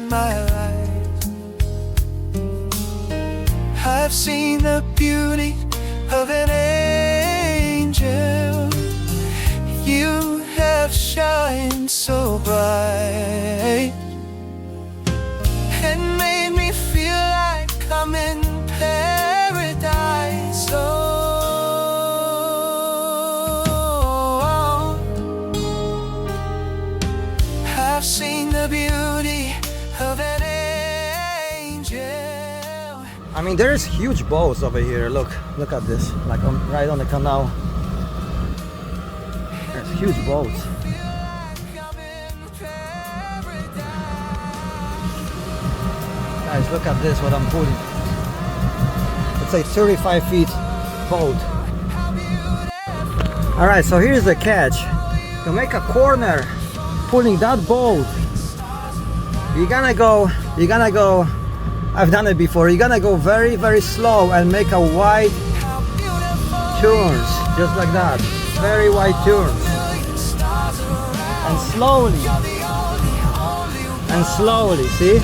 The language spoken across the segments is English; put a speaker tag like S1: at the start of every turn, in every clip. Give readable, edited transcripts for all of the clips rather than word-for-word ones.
S1: in my life. I've seen the beauty of an angel. You have shined so bright and made me feel like I'm in paradise. Oh, I've seen the beauty of an angel.
S2: I mean, there's huge boats over here. Look at this, like right on the canal. There's huge boats. Guys, look at this, what I'm pulling. It's a 35 feet boat. Alright, so here's the catch. To make a corner pulling that boat, you're gonna go, I've done it before, you're gonna go very, very slow and make a wide turns, just like that. Very wide turns. And slowly, see?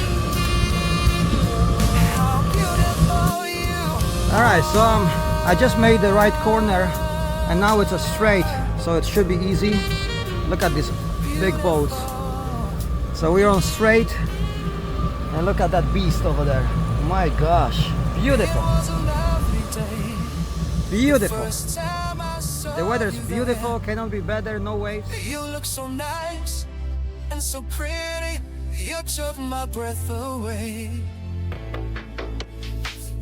S2: Alright, so I just made the right corner and now it's a straight, so it should be easy. Look at these big boats. So we're on straight and look at that beast over there. My gosh, beautiful. Beautiful. The weather's beautiful, cannot be better, no waves.
S1: You look so nice and so pretty. You took my breath away.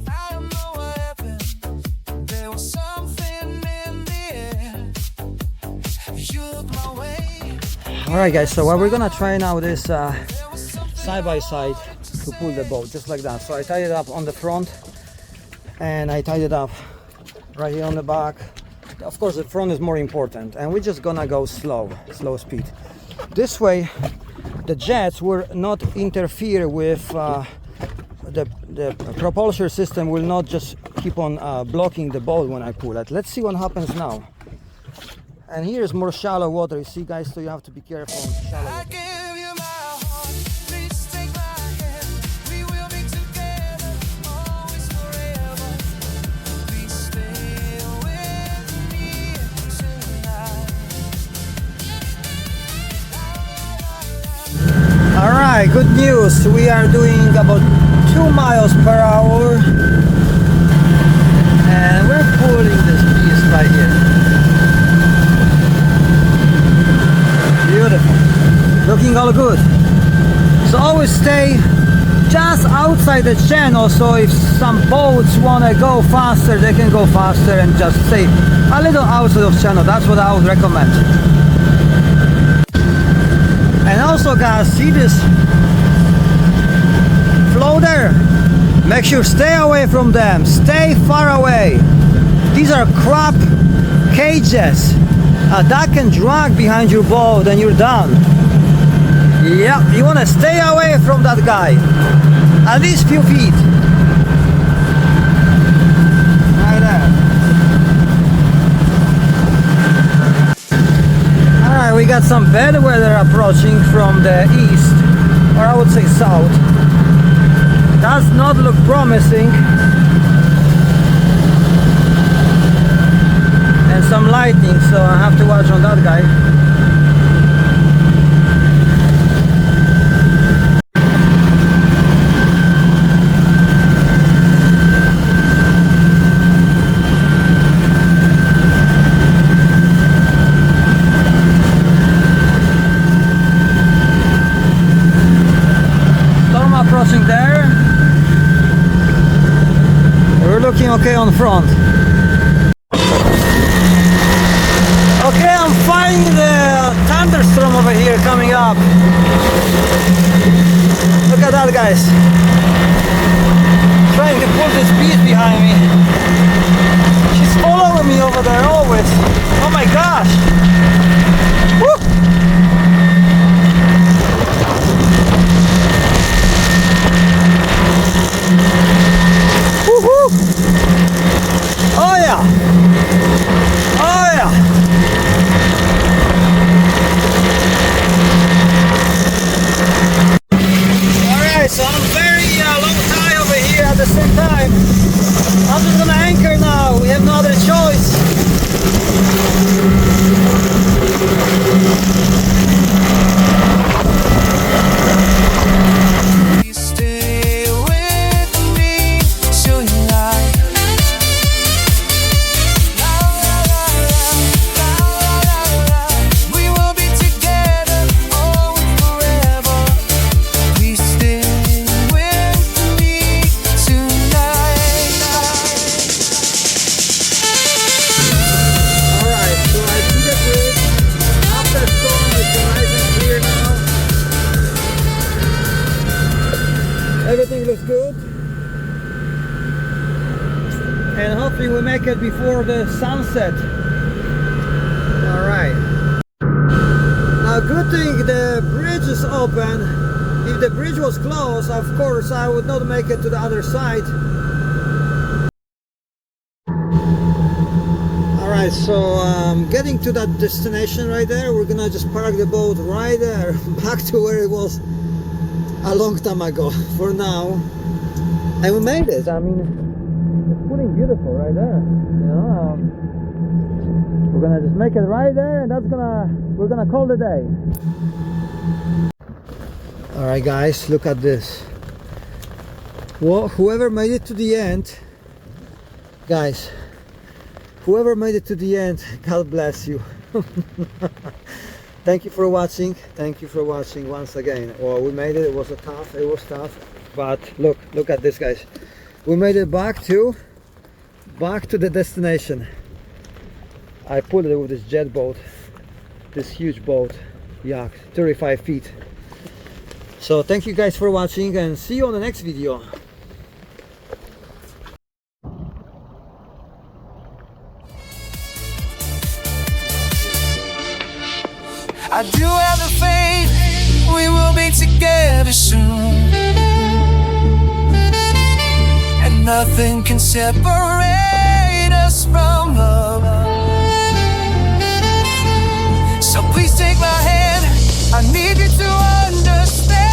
S1: I don't know what happened. There was something in the air. You look my way.
S2: Alright guys, so what we're gonna try now is side by side to pull the boat, just like that. So I tied it up on the front and I tied it up right here on the back. Of course the front is more important, and we're just gonna go slow speed. This way the jets will not interfere with the propulsion system, will not just keep on blocking the boat when I pull it. Let's see what happens now. And here is more shallow water, you see guys, so you have to be careful on shallow water. Alright, good news. We are doing about 2 miles per hour and we're pulling this piece right here. Beautiful. Looking all good. So always stay just outside the channel, so if some boats want to go faster, they can go faster, and just stay a little outside of channel. That's what I would recommend. And also guys, see this floater? Make sure stay away from them, stay far away. These are crab cages that can drag behind your boat and you're done. Yeah, you want to stay away from that guy, at least few feet. Right there. Alright, we got some bad weather approaching from the east, or I would say south. Does not look promising. And some lightning, so I have to watch on that guy. Approaching there. We're looking okay on front. Okay, I'm finding the thunderstorm over here coming up. Look at that, guys. Trying to pull this beast behind me. She's following me over there always. Oh my gosh. Woo! Woohoo! Oh yeah! Oh yeah! Alright Alright, so I'm very low tide over here at the same time. I'm just gonna anchor now, we have no other choice.
S1: Please stay with me, show you light. La, la, la, la, la, la, la. We will be together, oh, forever. Please stay with me tonight.
S2: Alright, so I see the bridge. After the storm, it's nice and clear now. Everything looks good. And hopefully we make it before the sunset. Alright. Now good thing the bridge is open. If the bridge was closed, of course I would not make it to the other side. Alright, so getting to that destination right there, we're gonna just park the boat right there, back to where it was a long time ago for now. And we made it. I mean, it's putting beautiful right there, you know. We're gonna just make it right there, and we're gonna call the day. Alright guys, look at this. Well, whoever made it to the end, guys, whoever made it to the end, God bless you. Thank you for watching. Thank you for watching once again. Well, we made it. It was tough, but look at this, guys. We made it back to the destination. I pulled it with this jet boat, this huge boat, yacht, 35 feet. So thank you guys for watching, and see you on the next video.
S1: I do have the faith we will be together soon, and nothing can separate us from love. So please take my hand, I need you to understand.